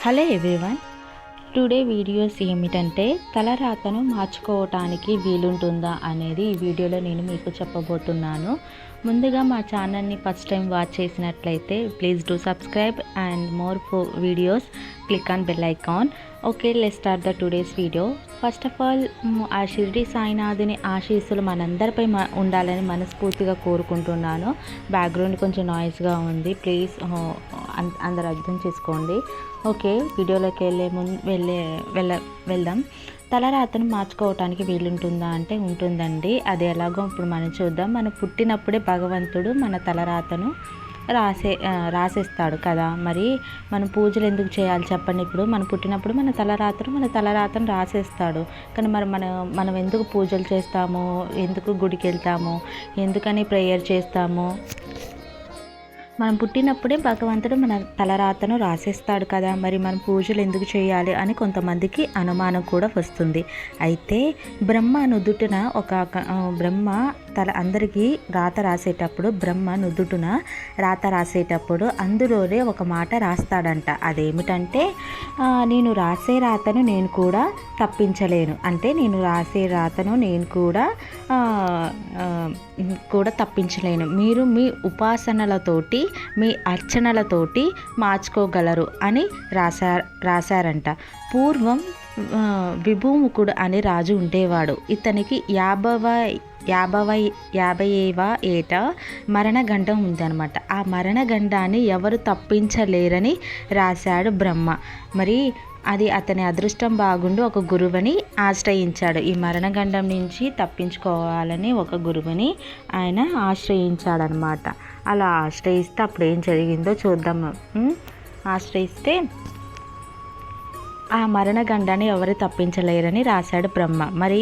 Hello everyone, today videos ఏమిటంటే తలరాతను మార్చుకోవటానికి వీలుంటుందా అనేది ఈ వీడియోలో నేను మీకు చెప్పబోతున్నాను. ముందుగా మా ఛానల్ని ఫస్ట్ టైం వాచ్ చేసినట్లయితే please do subscribe and more videos click on bell icon. Okay, let's start the today's video. First of all, ఆ షిరిడి సాయినాథుని ఆశీస్సులు మనందరిపై ఉండాలని మనస్ఫూర్తిగా కోరుకుంటున్నాను. బ్యాక్గ్రౌండ్ కొంచెం నాయిస్గా ఉంది, ప్లీజ్ అందరు అర్థం చేసుకోండి. ఓకే, వీడియోలోకి వెళ్దాం. తలరాతను మార్చుకోవటానికి వీలుంటుందా అంటే ఉంటుందండి. అది ఎలాగో ఇప్పుడు మనం చూద్దాం. మనం పుట్టినప్పుడే భగవంతుడు మన తలరాతను రాసేస్తాడు కదా. మరి మనం పూజలు ఎందుకు చేయాలి చెప్పండి. ఇప్పుడు మనం పుట్టినప్పుడు మన తలరాతను రాసేస్తాడు. కానీ మరి మనం ఎందుకు పూజలు చేస్తాము, ఎందుకు గుడికి వెళ్తాము, ఎందుకని ప్రేయర్ చేస్తాము? మనం పుట్టినప్పుడే భగవంతుడు మన తలరాతను రాసేస్తాడు కదా. మరి మనం పూజలు ఎందుకు చేయాలి అని కొంతమందికి అనుమానం కూడా వస్తుంది. అయితే బ్రహ్మ నుదుటిన బ్రహ్మ అందరికీ రాత రాసేటప్పుడు, బ్రహ్మ నుదుటిన రాత రాసేటప్పుడు అందులోనే ఒక మాట రాస్తాడంట. అదేమిటంటే, నేను రాసే రాతను నేను కూడా తప్పించలేను. అంటే నేను రాసే రాతను నేను కూడా తప్పించలేను. మీరు మీ ఉపాసనలతోటి, మీ అర్చనలతోటి మార్చుకోగలరు అని రాశారంట. పూర్వం విభూముఖుడు అనే రాజు ఉండేవాడు. ఇతనికి 50వ ఏట మరణగండం ఉందన్నమాట. ఆ మరణగండాన్ని ఎవరు తప్పించలేరని రాశాడు బ్రహ్మ. మరి అది అతని అదృష్టం బాగుండి ఒక గురువుని ఆశ్రయించాడు. ఈ మరణగండం నుంచి తప్పించుకోవాలని ఒక గురువుని ఆయన ఆశ్రయించాడనమాట. అలా ఆశ్రయిస్తే అప్పుడు ఏం జరిగిందో చూద్దాము. ఆశ్రయిస్తే ఆ మరణగండాన్ని ఎవరు తప్పించలేరని రాశాడు బ్రహ్మ. మరి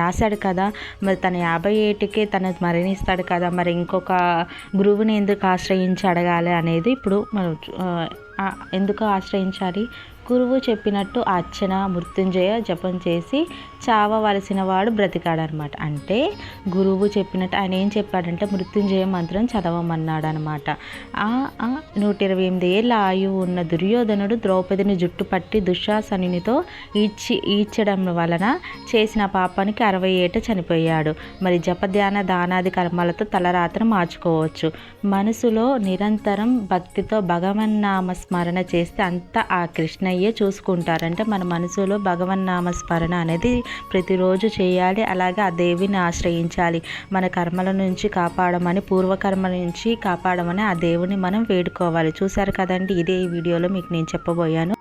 రాశాడు కదా, మరి తన 50 ఏటికే తను మరణిస్తాడు కదా. మరి ఇంకొక గురువుని ఎందుకు ఆశ్రయించి అడగాలి అనేది ఇప్పుడు మనం ఎందుకు ఆశ్రయించాలి? గురువు చెప్పినట్టు అర్చన, మృత్యుంజయ జపం చేసి చావవలసిన వాడు బ్రతికాడనమాట. అంటే గురువు చెప్పినట్టు ఆయన ఏం చెప్పాడంటే మృత్యుంజయ మంత్రం చదవమన్నాడు అనమాట. 128 ఏళ్ళ ఆయువు ఉన్న దుర్యోధనుడు ద్రౌపదిని జుట్టు పట్టి దుశ్శాసనునితో ఈడ్చడం వలన చేసిన పాపానికి 60 ఏట చనిపోయాడు. మరి జపధ్యాన దానాది కర్మలతో తలరాతను మార్చుకోవచ్చు. మనసులో నిరంతరం భక్తితో భగవన్నామ స్మరణ చేస్తే అంతా ఆ కృష్ణయ్యే చూసుకుంటారంటే మన మనసులో భగవన్నామ స్మరణ అనేది ప్రతిరోజు చేయాలి. అలాగే ఆ దేవిని ఆశ్రయించాలి. మన కర్మల నుంచి కాపాడమని, పూర్వకర్మ నుంచి కాపాడమని ఆ దేవుని మనం వేడుకోవాలి. చూసారు కదండి, ఇదే ఈ వీడియోలో మీకు నేను చెప్పబోయాను.